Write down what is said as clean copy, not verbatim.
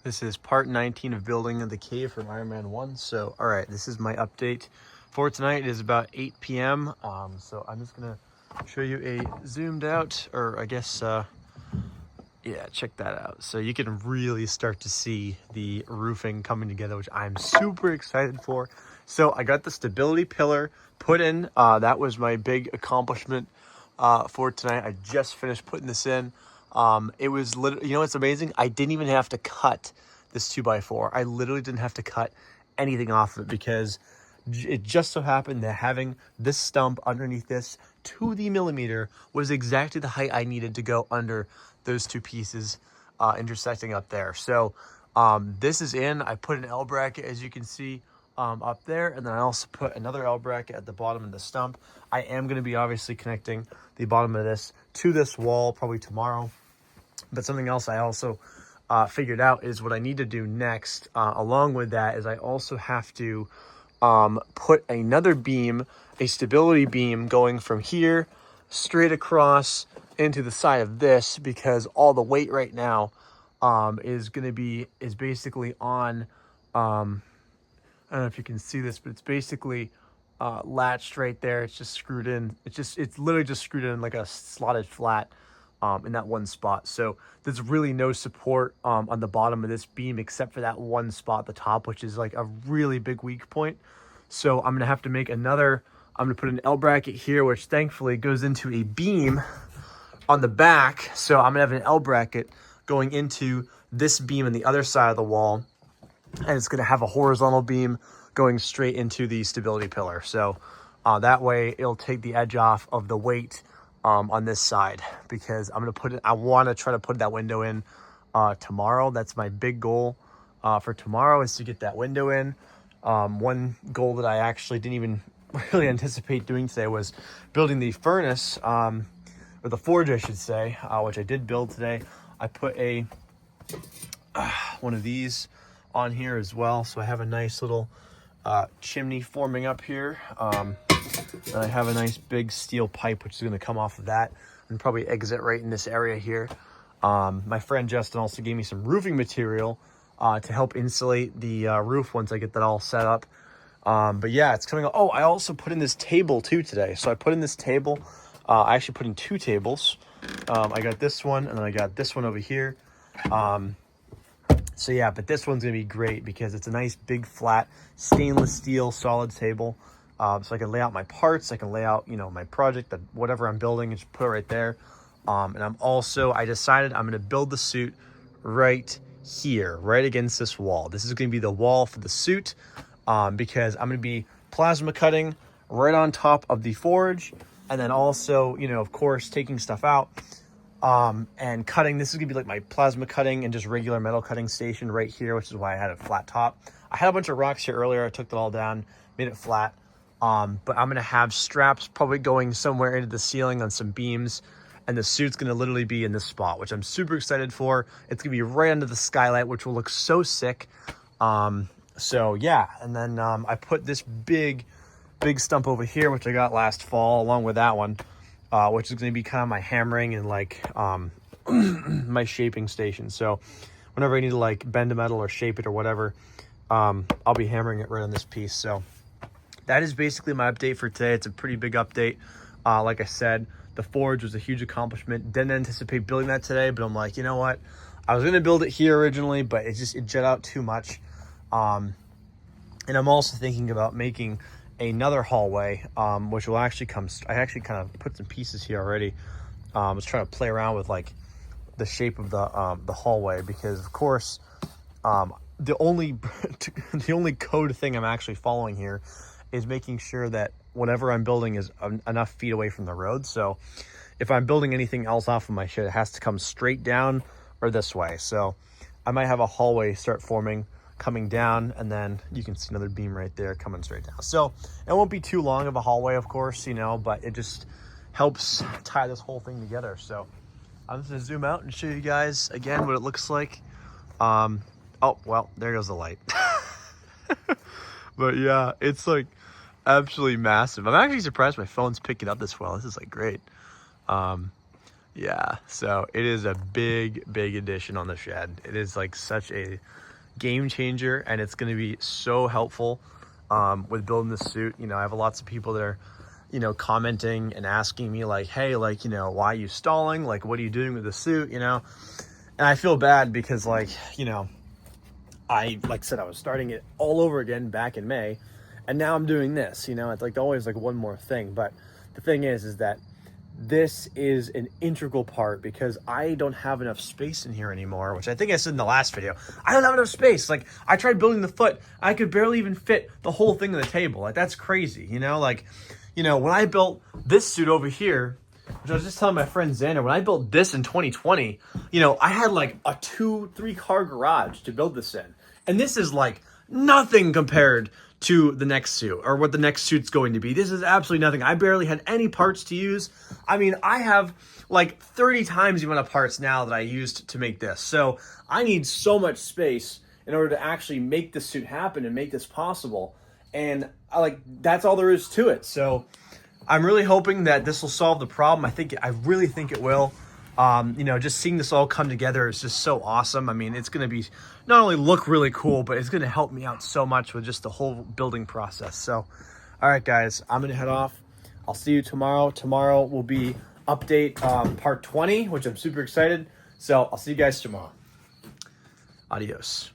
This is part 19 of building the cave from Iron Man 1. So, all right, this is my update for tonight. It is about 8 p.m. So I'm just gonna show you a zoomed out, or I guess, yeah, check that out. So you can really start to see the roofing coming together, which I'm super excited for. So I got the stability pillar put in. That was my big accomplishment for tonight. I just finished putting this in. It was literally, you know, it's amazing. I didn't even have to cut this 2x4. I literally didn't have to cut anything off of it because it just so happened that having this stump underneath this to the millimeter was exactly the height I needed to go under those two pieces intersecting up there. So this is in. I put an L bracket, as you can see, up there, and then I also put another L bracket at the bottom of the stump. I am going to be obviously connecting the bottom of this to this wall probably tomorrow. But something else I also figured out is what I need to do next along with that is I also have to put another beam, a stability beam, going from here straight across into the side of this, because all the weight right now is basically on I don't know if you can see this, but it's basically latched right there. It's just screwed in. It's literally just screwed in like a slotted flat in that one spot. So there's really no support on the bottom of this beam except for that one spot at the top, which is like a really big weak point. So I'm gonna have to make another. I'm gonna put an L bracket here, which thankfully goes into a beam on the back. So I'm gonna have an L bracket going into this beam on the other side of the wall, and it's gonna have a horizontal beam going straight into the stability pillar. So that way it'll take the edge off of the weight on this side, because I'm gonna put it, I want to try to put that window in tomorrow. That's my big goal for tomorrow, is to get that window in. One goal that I actually didn't even really anticipate doing today was building the furnace, or the forge I should say, which I did build today. I put a one of these on here as well, so I have a nice little chimney forming up here. And I have a nice big steel pipe which is going to come off of that and probably exit right in this area here. My friend Justin also gave me some roofing material to help insulate the roof once I get that all set up. But yeah, it's coming. Oh, I also put in this table too today. So I put in this table. I actually put in two tables. I got this one and then I got this one over here. So yeah, but this one's gonna be great because it's a nice big flat stainless steel solid table. So I can lay out my parts, I can lay out, you know, my project, that whatever I'm building, and just put it right there. And I decided I'm gonna build the suit right here, right against this wall. This is gonna be the wall for the suit, because I'm gonna be plasma cutting right on top of the forge, and then also, you know, of course, taking stuff out. And cutting. This is gonna be like my plasma cutting and just regular metal cutting station right here, which is why I had a flat top. I had a bunch of rocks here earlier. I took that all down, made it flat. But I'm gonna have straps probably going somewhere into the ceiling on some beams, and the suit's gonna literally be in this spot, which I'm super excited for. It's gonna be right under the skylight, which will look so sick. So yeah, and then I put this big stump over here, which I got last fall, along with that one. Which is going to be kind of my hammering and like my shaping station. So whenever I need to like bend a metal or shape it or whatever, I'll be hammering it right on this piece. So that is basically my update for today. It's a pretty big update. Like I said, the forge was a huge accomplishment. Didn't anticipate building that today, but I'm like, you know what? I was going to build it here originally, but it jet out too much. And I'm also thinking about making another hallway, which will actually come. I actually kind of put some pieces here already. I was trying to play around with like the shape of the hallway, because of course the only code thing I'm actually following here is making sure that whatever I'm building is enough feet away from the road. So if I'm building anything else off of my shit, it has to come straight down or this way. So I might have a hallway start forming coming down, and then you can see another beam right there coming straight down. So it won't be too long of a hallway, of course, you know, but it just helps tie this whole thing together. So I'm just gonna zoom out and show you guys again what it looks like. Oh, well, there goes the light. But yeah, it's like absolutely massive. I'm actually surprised my phone's picking up this well. This is like great. Yeah, so it is a big addition on the shed. It is like such a game changer, and it's going to be so helpful with building this suit. You know, I have lots of people that are, you know, commenting and asking me like, hey, like, you know, why are you stalling? Like, what are you doing with the suit, you know? And I feel bad because, like, you know, like I said, I was starting it all over again back in May, and now I'm doing this, you know? It's like always like one more thing. But the thing is that this is an integral part because I don't have enough space in here anymore, which I think I said in the last video. I don't have enough space. Like, I tried building the foot. I could barely even fit the whole thing on the table. Like, that's crazy, you know? Like, you know, when I built this suit over here, which I was just telling my friend Xander, when I built this in 2020, you know, I had like a 2-3 car garage to build this in. And this is like nothing compared to the next suit or what the next suit's going to be. This is absolutely nothing. I barely had any parts to use. I mean, I have like 30 times the amount of parts now that I used to make this. So I need so much space in order to actually make this suit happen and make this possible. And that's all there is to it. So I'm really hoping that this will solve the problem. I really think it will. You know, just seeing this all come together is just so awesome. I mean, it's going to be not only look really cool, but it's going to help me out so much with just the whole building process. So, all right, guys, I'm going to head off. I'll see you tomorrow. Tomorrow will be update part 20, which I'm super excited. So I'll see you guys tomorrow. Adios.